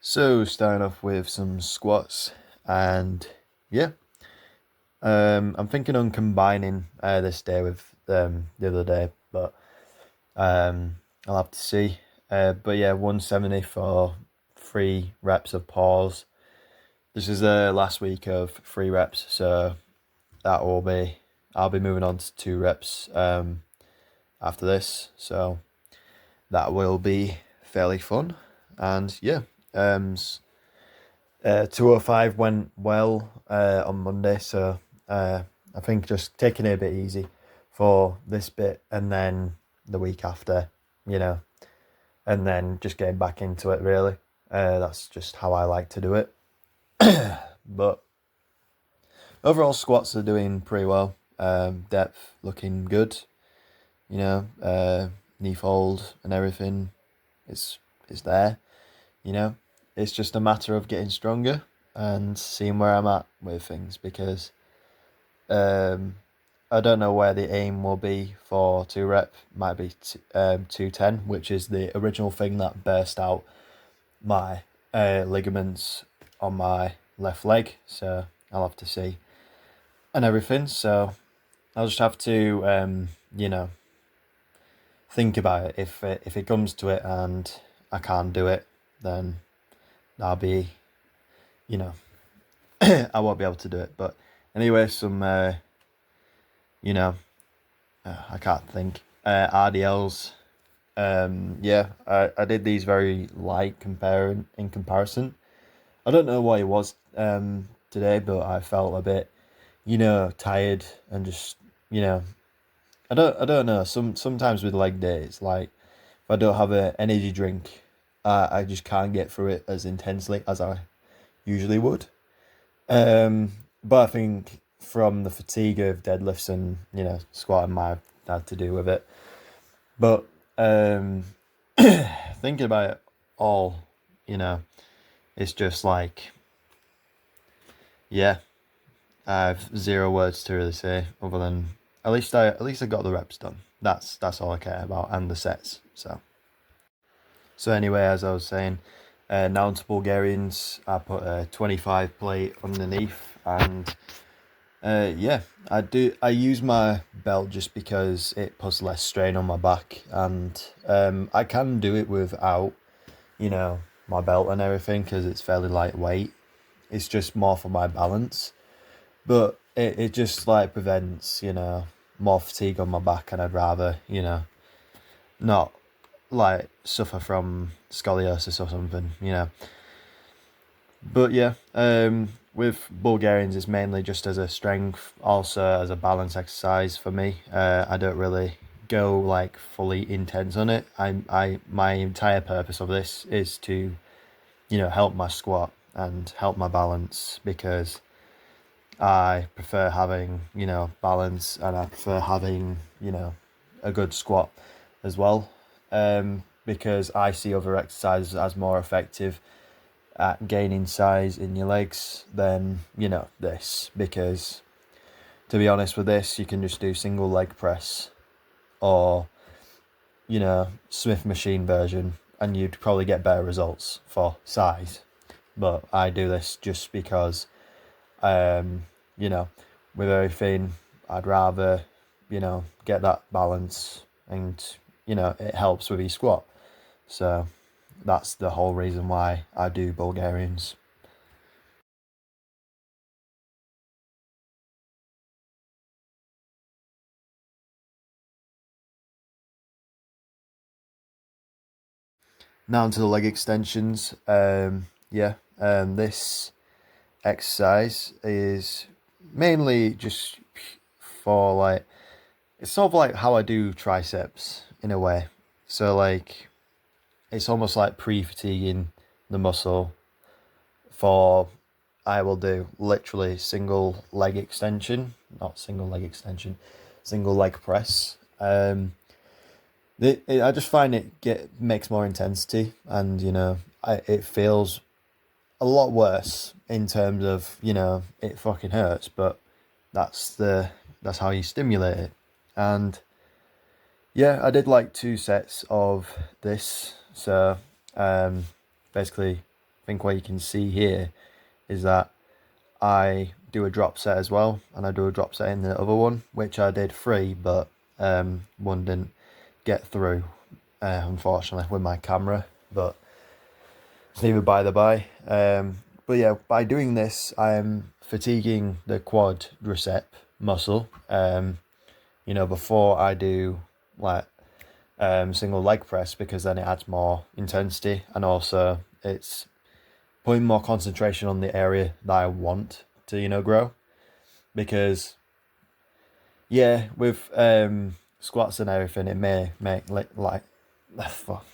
So starting off with some squats, and yeah, I'm thinking on combining this day with the other day, but I'll have to see. But yeah, 170 for 3 reps of pause. This is the last week of 3 reps, so that will be I'll be moving on to 2 reps after this, so that will be fairly fun. And yeah, 205 went well on Monday, so I think just taking it a bit easy for this bit, and then the week after, you know, and then just getting back into it really. That's just how I like to do it. But overall, squats are doing pretty well. Depth looking good, knee fold and everything is there, you know. It's just a matter of getting stronger and seeing where I'm at with things, because I don't know where the aim will be for 2 rep. Might be 210, which is the original thing that burst out my ligaments on my left leg. So I'll have to see and everything. So I'll just have to think about it. If it comes to it and I can't do it, then I'll be, you know, I won't be able to do it. But anyway, some I can't think. RDLs. I did these very light in comparison. I don't know what it was today, but I felt a bit, tired and just, you know, I don't know. Sometimes with leg days, like if I don't have an energy drink, I just can't get through it as intensely as I usually would. But I think from the fatigue of deadlifts and squatting might have had to do with it. But thinking about it all, it's just like, yeah, I have zero words to really say other than at least I got the reps done. That's all I care about, and the sets. So anyway, as I was saying, now to Bulgarians. I put a 25 plate underneath, and I use my belt just because it puts less strain on my back, and I can do it without, my belt and everything, because it's fairly lightweight. It's just more for my balance, but it just like prevents, more fatigue on my back, and I'd rather, not like suffer from scoliosis or something. But yeah, with Bulgarians, it's mainly just as a strength, also as a balance exercise for me. I don't really go like fully intense on it. My entire purpose of this is to, help my squat and help my balance, because I prefer having, balance, and I prefer having, a good squat as well. Because I see other exercises as more effective at gaining size in your legs than, this. Because to be honest with this, you can just do single leg press or, Smith machine version, and you'd probably get better results for size. But I do this just because, um, you know, with everything, I'd rather, get that balance, and, it helps with your squat. So that's the whole reason why I do Bulgarians. Now to the leg extensions. This exercise is mainly just for like, it's sort of like how I do triceps in a way. So like, it's almost like pre-fatiguing the muscle for, I will do literally single leg extension, not single leg extension, single leg press. I just find it makes more intensity, and it feels a lot worse in terms of, it fucking hurts, but that's the that's how you stimulate it. And yeah, I did like 2 sets of this. So basically think what you can see here is that I do a drop set as well, and I do a drop set in the other one, which I did 3, but one didn't get through, unfortunately, with my camera, but it's neither by the by. But yeah, by doing this, I'm fatiguing the quadricep muscle, before I do like single leg press, because then it adds more intensity, and also it's putting more concentration on the area that I want to, grow. Because yeah, with squats and everything, it may make like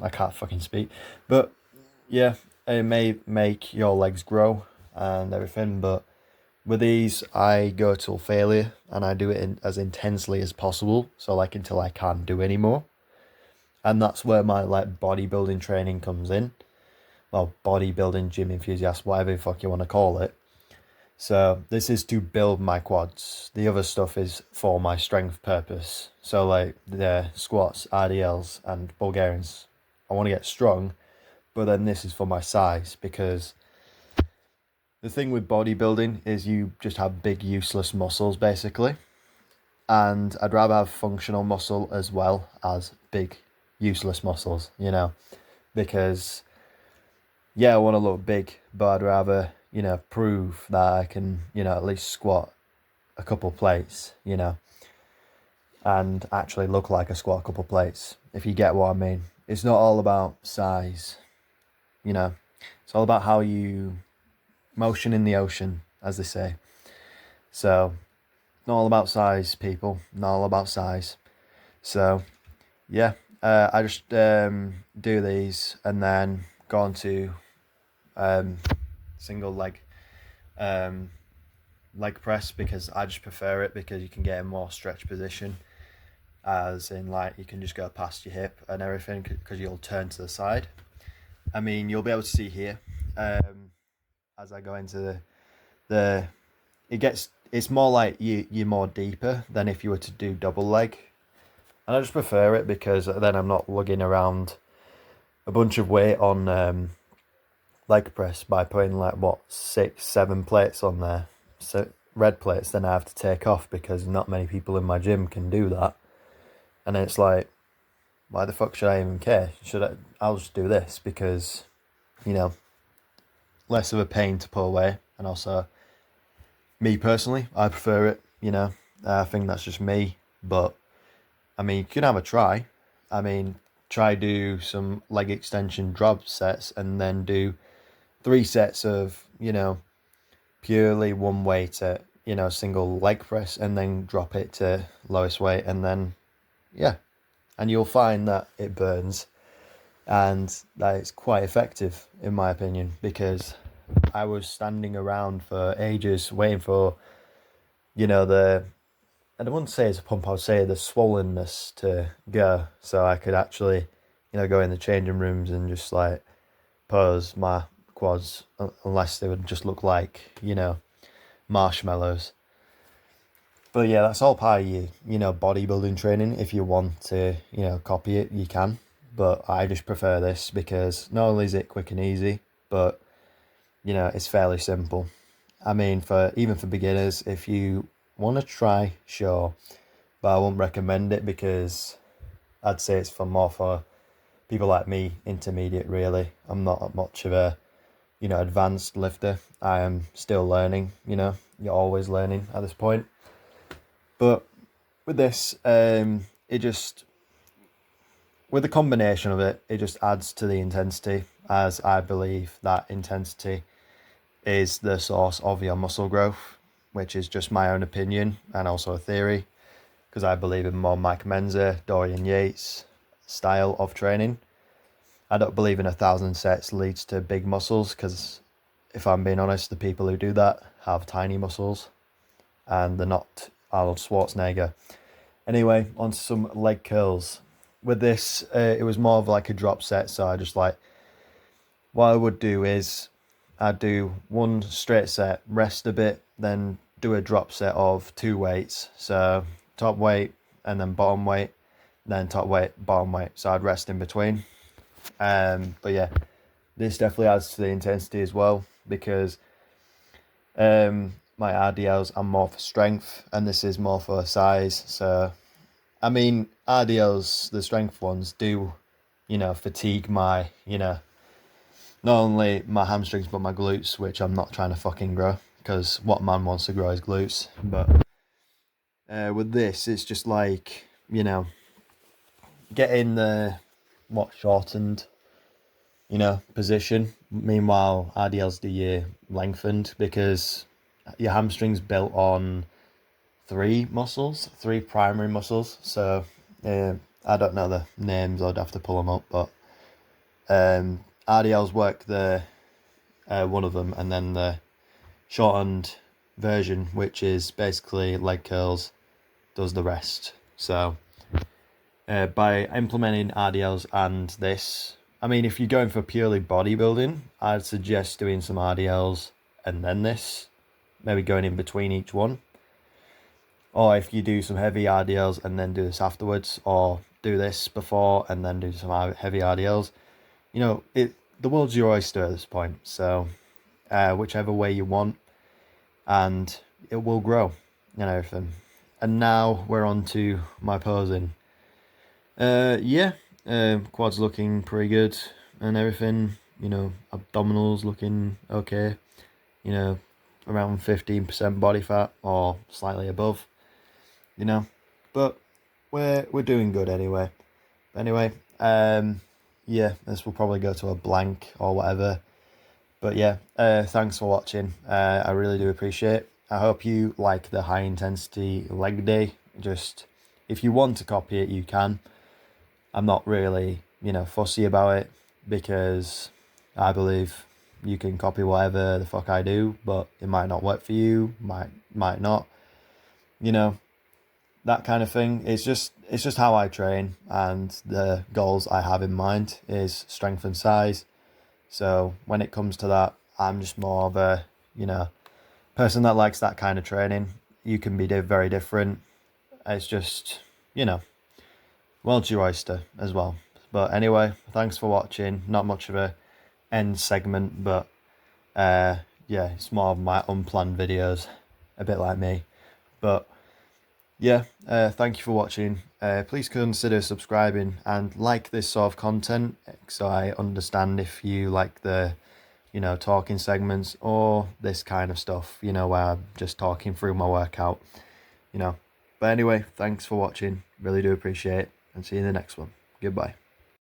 I can't fucking speak, but yeah, it may make your legs grow and everything. But with these, I go till failure, and I do it as intensely as possible, so like until I can't do anymore. And that's where my like bodybuilding training comes in. Well, bodybuilding, gym enthusiast, whatever the fuck you want to call it. So this is to build my quads. The other stuff is for my strength purpose. So like the squats, RDLs and Bulgarians, I want to get strong, but then this is for my size, because the thing with bodybuilding is you just have big useless muscles basically. And I'd rather have functional muscle as well as big useless muscles, because yeah, I want to look big, but I'd rather, prove that I can, at least squat a couple plates, and actually look like I squat a couple plates, if you get what I mean. It's not all about size. It's all about how you motion in the ocean, as they say. So, not all about size, people. Not all about size. So, yeah, I just do these and then go on to single leg press, because I just prefer it, because you can get a more stretch position, as in like you can just go past your hip and everything, because you'll turn to the side. I mean, you'll be able to see here as I go into it's more like you're more deeper than if you were to do double leg. And I just prefer it, because then I'm not lugging around a bunch of weight on leg press by putting like 6-7 plates on there, so red plates, then I have to take off, because not many people in my gym can do that. And it's like, why the fuck should I even care? I'll just do this, because less of a pain to pull away, and also me personally, I prefer it. I think that's just me, but I mean, you can have a try. I mean, try do some leg extension drop sets, and then do 3 sets of, purely one weight at, single leg press, and then drop it to lowest weight, and then, yeah. And you'll find that it burns, and that it's quite effective, in my opinion, because I was standing around for ages waiting for, I wouldn't say it's a pump, I would say the swollenness to go, so I could actually, go in the changing rooms and just like pose my quads, unless they would just look like, marshmallows. But yeah, that's all part of your, bodybuilding training. If you want to, copy it, you can. But I just prefer this, because not only is it quick and easy, but, it's fairly simple. I mean, even for beginners, if you want to try, sure. But I won't recommend it, because I'd say it's more for people like me, intermediate really. I'm not much of a, advanced lifter. I am still learning, you're always learning at this point. But with this, with the combination of it, it just adds to the intensity, as I believe that intensity is the source of your muscle growth, which is just my own opinion and also a theory, because I believe in more Mike Menzer, Dorian Yates style of training. I don't believe in 1,000 sets leads to big muscles, because if I'm being honest, the people who do that have tiny muscles, and they're not Arnold Schwarzenegger. Anyway, on to some leg curls. With this, it was more of like a drop set, so I just like, what I would do is I'd do one straight set, rest a bit, then do a drop set of 2 weights. So top weight and then bottom weight, then top weight, bottom weight. So I'd rest in between. But yeah, this definitely adds to the intensity as well, because my RDLs are more for strength and this is more for size. So I mean, RDLs, the strength ones, do, fatigue my, not only my hamstrings but my glutes, which I'm not trying to fucking grow, because what man wants to grow his glutes. But with this, it's just like, getting the shortened, position. Meanwhile, RDLs do you lengthened, because your hamstrings built on three primary muscles. So I don't know the names, I'd have to pull them up, but RDLs work the one of them, and then the shortened version, which is basically leg curls, does the rest. So by implementing RDLs and this, I mean, if you're going for purely bodybuilding, I'd suggest doing some RDLs and then this, maybe going in between each one. Or if you do some heavy RDLs and then do this afterwards, or do this before and then do some heavy RDLs, the world's your oyster at this point. So whichever way you want, and it will grow and everything. And now we're on to my posing. Quads looking pretty good and everything. Abdominals looking okay. Around 15% body fat or slightly above. But we're doing good anyway. Anyway, this will probably go to a blank or whatever. But yeah, thanks for watching. I really do appreciate it. I hope you like the high intensity leg day. Just, if you want to copy it, you can. I'm not really, fussy about it, because I believe you can copy whatever the fuck I do, but it might not work for you, might not. That kind of thing. It's just how I train, and the goals I have in mind is strength and size. So when it comes to that, I'm just more of a, person that likes that kind of training. You can be very different. It's just, world's your oyster as well. But anyway, thanks for watching. Not much of a end segment, but it's more of my unplanned videos, a bit like me. But yeah, thank you for watching. Please consider subscribing and like this sort of content, so I understand if you like the, talking segments or this kind of stuff, where I'm just talking through my workout, But anyway, thanks for watching. Really do appreciate it, and see you in the next one. Goodbye.